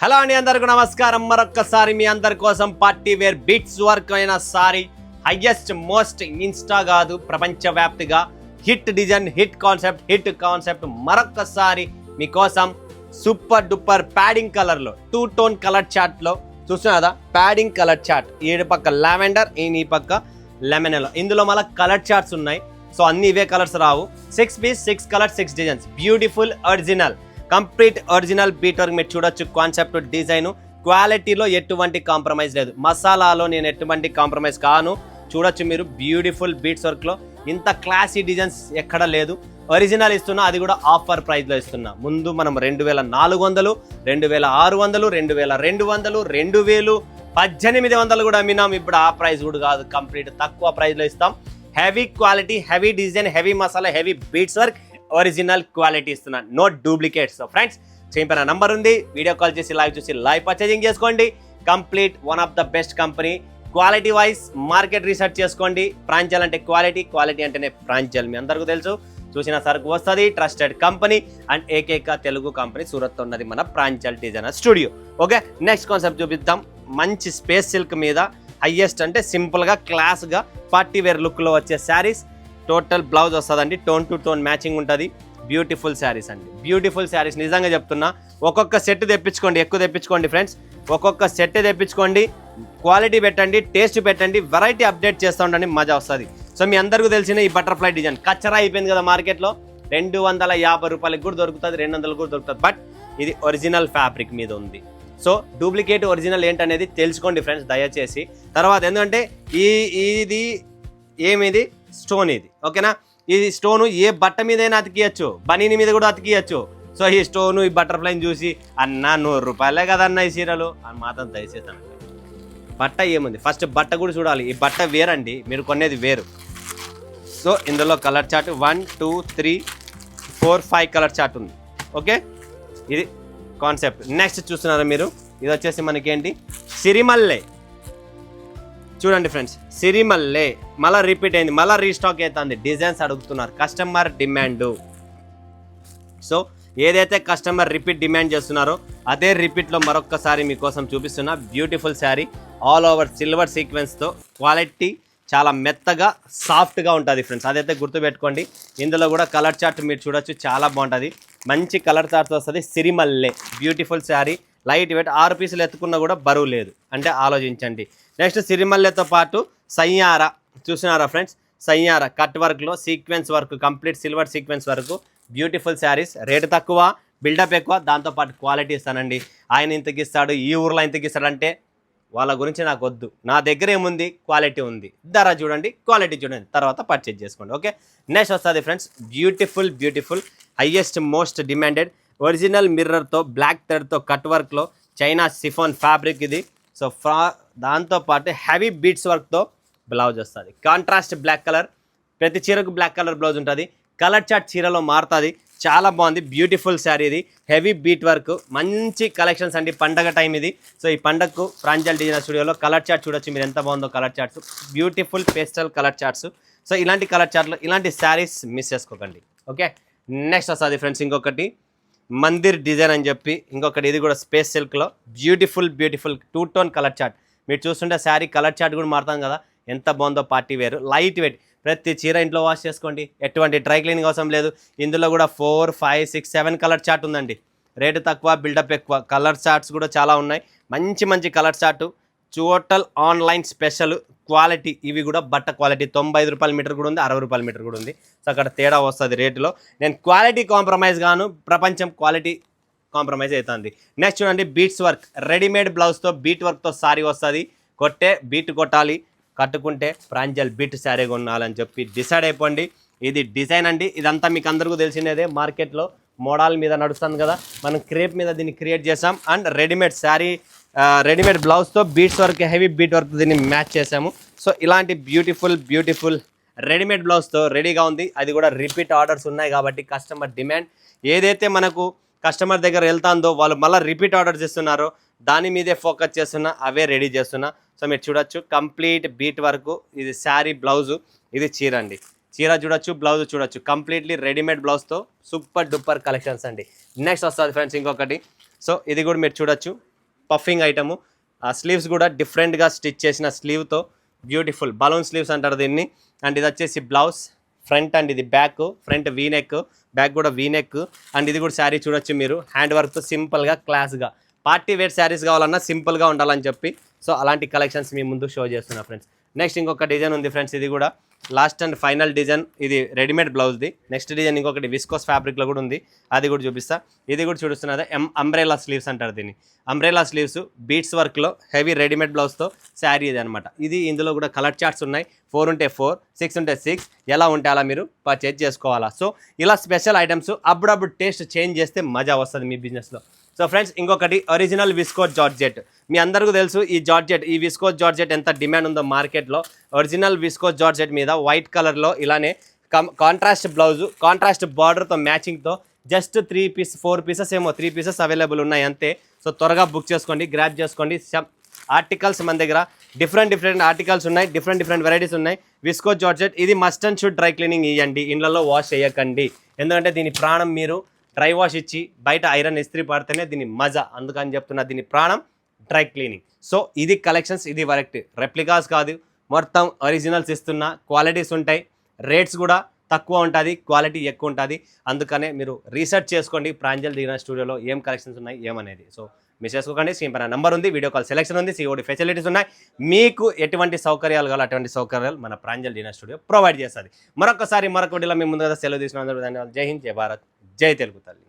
Hello అండి, అందరికీ నమస్కారం. మరొక్కసారి మీ అందరి కోసం పార్టీ వేర్ బీట్స్ వర్క్ అయిన సారీ హైయెస్ట్ మోస్ట్ ఇన్స్టా కాదు ప్రపంచవ్యాప్తిగా హిట్ డిజైన్ హిట్ కాన్సెప్ట్ మరొక్కసారి మీకోసం సూపర్ డూపర్ ప్యాడింగ్ కలర్లో 2 టోన్ కలర్ చార్ట్లో చూస్తున్నా కదా. ప్యాడింగ్ కలర్ చార్ట్, ఈ పక్క లావెండర్, ఈ పక్క లెమన్ ఎల్లో. ఇందులో మళ్ళీ కలర్ చార్ట్స్ ఉన్నాయి. సో అన్ని ఇవే కలర్స్ రావు. 6 piece 6 colour 6 designs, beautiful original complete original bead work మీరు చూడొచ్చు. కాన్సెప్ట్ డిజైన్ క్వాలిటీలో ఎటువంటి కాంప్రమైజ్ లేదు. మసాలాలో నేను ఎటువంటి కాంప్రమైజ్ కాను. చూడొచ్చు మీరు బ్యూటిఫుల్ బీట్స్ వర్క్లో ఇంత క్లాసీ డిజైన్స్ ఎక్కడ లేదు. ఒరిజినల్ ఇస్తున్నా, అది కూడా ఆఫర్ ప్రైస్లో ఇస్తున్నా. ముందు మనం 2400, 2600, 2200, 2000, 1800 కూడా అమ్మినాం. ఇప్పుడు ఆ ప్రైస్ కూడా కాదు, కంప్లీట్ తక్కువ ప్రైస్లో ఇస్తాం. Heavy quality, heavy design, heavy masala, heavy beads work, original quality ఇస్తున్నా, నో డూప్లికేట్స్. ఫ్రెండ్స్, చేయిన నంబర్ ఉంది, వీడియో కాల్ చేసి లైవ్ చూసి లైవ్ పర్చేజింగ్ చేసుకోండి. Complete one of the best company, quality wise market research చేసుకోండి. ప్రాంజల్ అంటే క్వాలిటీ అంటేనే ప్రాంజల్, మీ అందరికీ తెలుసు. చూసిన సరుకు వస్తుంది. ట్రస్టెడ్ కంపెనీ అండ్ ఏకైక తెలుగు కంపెనీ సూరత్లో ఉన్నది మన Pranjal designer studio. Okay, next concept చూపిద్దాం. మంచి స్పేస్ సిల్క్ మీద హైయెస్ట్ అంటే సింపుల్గా క్లాస్గా పార్టీ వేర్ లుక్లో వచ్చే శారీస్. టోటల్ బ్లౌజ్ వస్తుందండి, టోన్ టు టోన్ మ్యాచింగ్ ఉంటుంది. బ్యూటిఫుల్ శారీస్ అండి, బ్యూటిఫుల్ శారీస్. నిజంగా చెప్తున్నా, ఒక్కొక్క సెట్ తెప్పించుకోండి, ఎక్కువ తెప్పించుకోండి ఫ్రెండ్స్. ఒక్కొక్క సెట్ తెప్పించుకోండి, క్వాలిటీ పెట్టండి, టేస్ట్ పెట్టండి, వెరైటీ అప్డేట్ చేస్తూ ఉండండి, మజా వస్తుంది. సో మీ అందరికీ తెలిసిన ఈ బటర్ఫ్లై డిజైన్ కచ్చరా అయిపోయింది కదా మార్కెట్లో. 250 రూపాయలకి కూడా దొరుకుతుంది, 200 కూడా దొరుకుతుంది. బట్ ఇది ఒరిజినల్ ఫ్యాబ్రిక్ మీద ఉంది. సో డూప్లికేట్ ఒరిజినల్ ఏంటనేది తెలుసుకోండి ఫ్రెండ్స్ దయచేసి. తర్వాత ఎందుకంటే ఇది ఏమిది స్టోన్, ఇది ఓకేనా. ఈ స్టోను ఏ బట్ట మీదైనా అతికియచ్చు, బనీని మీద కూడా అతికియచ్చు. సో ఈ స్టోను ఈ బటర్ఫ్లైని చూసి అన్న 100 రూపాయలే కదన్న ఈ చీరలు అని మాత్రం దయచేసి అన్న. బట్ట ఏముంది, ఫస్ట్ బట్ట కూడా చూడాలి. ఈ బట్ట వేరండి, మీరు కొనేది వేరు. సో ఇందులో కలర్ చార్ట్ 1 2 3 4 5 కలర్ చార్ట్ ఉంది. ఓకే, ఇది కాన్సెప్ట్. నెక్స్ట్ చూస్తున్నారా మీరు, ఇది వచ్చేసి మనకేంటి సిరిమల్లె. చూడండి ఫ్రెండ్స్, సిరిమల్లె మళ్ళీ రిపీట్ అయింది, మళ్ళీ రీస్టాక్ అవుతుంది. డిజైన్స్ అడుగుతున్నారు, కస్టమర్ డిమాండ్. సో ఏదైతే కస్టమర్ రిపీట్ డిమాండ్ చేస్తున్నారో అదే రిపీట్లో మరొక్కసారి మీకోసం చూపిస్తున్నా. Beautiful sari, all over silver సీక్వెన్స్తో, క్వాలిటీ చాలా మెత్తగా సాఫ్ట్గా ఉంటుంది ఫ్రెండ్స్, అదైతే గుర్తుపెట్టుకోండి. ఇందులో కూడా కలర్ చార్ట్ మీరు చూడొచ్చు, చాలా బాగుంటుంది. మంచి కలర్ చార్ట్ వస్తుంది. సిరిమల్లె బ్యూటిఫుల్ శారీ, లైట్ వెయిట్, 6 పీసులు ఎత్తుకున్నా కూడా బరువు లేదు అంటే ఆలోచించండి. నెక్స్ట్ సిరిమల్లెతో పాటు సయ్యారా చూసినారా ఫ్రెండ్స్, సయ్యారా కట్ వర్క్లో sequence work, complete silver sequence వరకు బ్యూటిఫుల్ శారీస్. రేటు తక్కువ, బిల్డప్ ఎక్కువ, దాంతోపాటు క్వాలిటీ ఇస్తానండి. ఆయన ఇంతకి ఇస్తాడు, ఈ ఊర్లో ఇంతకి ఇస్తాడు అంటే వాళ్ళ గురించి నాకు వద్దు. నా దగ్గర ఏముంది, క్వాలిటీ ఉంది. ధర చూడండి, క్వాలిటీ చూడండి, తర్వాత పర్చేజ్ చేసుకోండి. ఓకే, నెక్స్ట్ వస్తుంది friends beautiful highest most demanded original మిర్రర్తో బ్లాక్ థ్రెడ్తో కట్ వర్క్లో చైనా సిఫాన్ ఫ్యాబ్రిక్ ఇది. సో దాంతోపాటు హెవీ బీట్స్ వర్క్తో బ్లౌజ్ వస్తుంది. కాంట్రాస్ట్ బ్లాక్ కలర్, ప్రతి చీరకు బ్లాక్ కలర్ బ్లౌజ్ ఉంటుంది. కలర్ చార్ట్ చీరలో మారుతుంది, చాలా బాగుంది. బ్యూటిఫుల్ శారీ ఇది, హెవీ బీట్ వర్క్, మంచి కలెక్షన్స్ అండి. పండగ టైం ఇది. సో ఈ పండగకు ప్రాంజల్ డిజైనర్ స్టూడియోలో కలర్ చార్ట్ చూడొచ్చు మీరు, ఎంత బాగుందో colour charts. Beautiful pastel colour charts. So ఇలాంటి కలర్ చార్ట్లు, ఇలాంటి శారీస్ మిస్ చేసుకోకండి. ఓకే, నెక్స్ట్ వస్తుంది ఫ్రెండ్స్ ఇంకొకటి మందిర్ డిజైన్ అని చెప్పి ఇంకొకటి, ఇది కూడా స్పేస్ సిల్క్లో బ్యూటిఫుల్ 2 టోన్ కలర్ చార్ట్. మీరు చూస్తుంటే శారీ కలర్ చార్ట్ కూడా మారుతాం కదా, ఎంత బాగుందో. పార్టీ వేరు, లైట్ వెయిట్, ప్రతి చీర ఇంట్లో వాష్ చేసుకోండి, ఎటువంటి డ్రై క్లీనింగ్ అవసరం లేదు. ఇందులో కూడా 4 5 6 7 కలర్ చార్ట్ ఉందండి. రేటు తక్కువ, బిల్డప్ ఎక్కువ. కలర్ చార్ట్స్ కూడా చాలా ఉన్నాయి, మంచి colour chart. Total online special quality. ఇవి కూడా బట్ట క్వాలిటీ 95 రూపాయల మీటర్ కూడా ఉంది, 60 రూపాయల మీటర్ కూడా ఉంది. సో అక్కడ తేడా వస్తుంది రేటులో. నేను క్వాలిటీ కాంప్రమైజ్ గాను, ప్రపంచం క్వాలిటీ కాంప్రమైజ్ అవుతుంది. నెక్స్ట్ చూడండి, బీట్స్ వర్క్ రెడీమేడ్ బ్లౌజ్తో బీట్ వర్క్తో సారీ వస్తుంది. బీట్ కొట్టాలి, కట్టుకుంటే ప్రాంజల్ బీట్ శారీ కొనాలని చెప్పి డిసైడ్ అయిపోండి. ఇది డిజైన్ అండి, ఇదంతా మీకు అందరికీ తెలిసినదే. మార్కెట్లో మోడల్ మీద నడుస్తుంది కదా, మనం క్రేప్ మీద దీన్ని క్రియేట్ చేసాం. అండ్ రెడీమేడ్ శారీ, రెడీమేడ్ బ్లౌజ్తో beads work, heavy bead work దీన్ని మ్యాచ్ చేసాము. సో ఇలాంటి బ్యూటిఫుల్ రెడీమేడ్ బ్లౌజ్తో రెడీగా ఉంది. అది కూడా రిపీట్ ఆర్డర్స్ ఉన్నాయి కాబట్టి కస్టమర్ డిమాండ్ ఏదైతే మనకు కస్టమర్ దగ్గర వెళ్తాందో వాళ్ళు మళ్ళీ రిపీట్ ఆర్డర్స్ ఇస్తున్నారో దాని మీదే ఫోకస్ చేస్తున్నా, అవే రెడీ చేస్తున్నా. సో మీరు చూడొచ్చు కంప్లీట్ బీట్ వర్క్. ఇది శారీ బ్లౌజు, ఇది చీర అండి. చీర చూడొచ్చు, బ్లౌజ్ చూడొచ్చు, కంప్లీట్లీ రెడీమేడ్ బ్లౌజ్తో సూపర్ డూపర్ కలెక్షన్స్ అండి. నెక్స్ట్ వస్తుంది ఫ్రెండ్స్ ఇంకొకటి సో ఇది కూడా మీరు చూడొచ్చు, పఫింగ్ ఐటము. ఆ స్లీవ్స్ కూడా డిఫరెంట్గా స్టిచ్ చేసిన స్లీవ్తో బ్యూటిఫుల్ బలూన్ స్లీవ్స్ అంటారు దీన్ని. అండ్ ఇది వచ్చేసి బ్లౌజ్ ఫ్రంట్, అండ్ ఇది back, front V neck, back కూడా వీ నెక్. అండ్ ఇది కూడా శారీ చూడొచ్చు మీరు, హ్యాండ్ వర్క్తో సింపుల్గా క్లాస్గా. పార్టీ వేర్ శారీస్ కావాలన్నా సింపుల్గా ఉండాలని చెప్పి సో అలాంటి కలెక్షన్స్ మీ ముందు షో చేస్తున్నా ఫ్రెండ్స్. నెక్స్ట్ ఇంకొక డిజైన్ ఉంది ఫ్రెండ్స్, ఇది కూడా లాస్ట్ అండ్ ఫైనల్ డిజైన్. ఇది రెడీమేడ్ బ్లౌజ్ది. నెక్స్ట్ డిజైన్ ఇంకొకటి విస్కోస్ ఫ్యాబ్రిక్లో కూడా ఉంది, అది కూడా చూపిస్తా. ఇది కూడా చూపిస్తున్నది అంబ్రెలా స్లీవ్స్ అంటారు దీన్ని. అంబ్రెలా స్లీవ్స్ బీట్స్ వర్క్లో హెవీ రెడీమేడ్ బ్లౌజ్తో శారీ ఇది అనమాట. ఇది ఇందులో కూడా కలర్ చార్ట్స్ ఉన్నాయి, 4 ఉంటే 4, 6 ఉంటే 6, ఎలా ఉంటే అలా మీరు పర్చేజ్ చేసుకోవాలా. సో ఇలా స్పెషల్ ఐటమ్స్ అప్పుడప్పుడు టేస్ట్ చేంజ్ చేస్తే మజా వస్తుంది మీ బిజినెస్లో. సో ఫ్రెండ్స్ ఇంకొకటి ఒరిజినల్ విస్కోస్ జార్జెట్. మీ అందరికీ తెలుసు ఈ జార్జెట్, ఈ విస్కోస్ జార్జెట్ ఎంత డిమాండ్ ఉందో మార్కెట్లో. ఒరిజినల్ విస్కోస్ జార్జెట్ మీద వైట్ కలర్లో ఇలానే కాంట్రాస్ట్ బ్లౌజు, కాంట్రాస్ట్ బార్డర్తో మ్యాచింగ్తో జస్ట్ 4 పీసెస్ ఏమో 3 పీసెస్ అవైలబుల్ ఉన్నాయి అంతే. సో త్వరగా బుక్ చేసుకోండి, గ్రాప్ చేసుకోండి. ఆర్టికల్స్ మన దగ్గర డిఫరెంట్ ఆర్టికల్స్ ఉన్నాయి, డిఫరెంట్ వెరైటీస్ ఉన్నాయి. విస్కోస్ జార్జెట్ ఇది must and should dry cleaning ఇవ్వండి, ఇళ్ళలో వాష్ చేయకండి. ఎందుకంటే దీని ప్రాణం మీరు డ్రై వాష్ ఇచ్చి బయట ఐరన్ ఇస్త్రీ పడితేనే దీని మజా, అందుకని చెప్తున్నా దీని ప్రాణం డ్రై క్లీనింగ్. సో ఇది కలెక్షన్స్, ఇది వరక్ట్, రెప్లికాస్ కాదు, మొత్తం ఒరిజినల్స్ ఇస్తున్నా. క్వాలిటీస్ ఉంటాయి, రేట్స్ కూడా తక్కువ ఉంటుంది, క్వాలిటీ ఎక్కువ ఉంటుంది. అందుకనే మీరు రీసెర్చ్ చేసుకోండి ప్రాంజల్ డిజైనర్ స్టూడియోలో ఏం కలెక్షన్స్ ఉన్నాయి ఏమనేది. సో మిస్ చేసుకోకండి, స్క్రీన్ పైన నెంబర్ ఉంది, వీడియో కాల్ సెలెక్షన్ ఉంది, సిఓడి ఫెసిలిటీస్ ఉన్నాయి. మీకు ఎటువంటి సౌకర్యాలు కావాలి అటువంటి సౌకర్యాలు మన ప్రాంజల్ డిజైనర్ స్టూడియో ప్రొవైడ్ చేస్తుంది. మరొక వీడియోలో మేము ముందుగా సెలవు తీసుకున్నాం. ధన్యవాదాలు. జై హింద్, జై భారత్, జై తెలుగు తల్లి.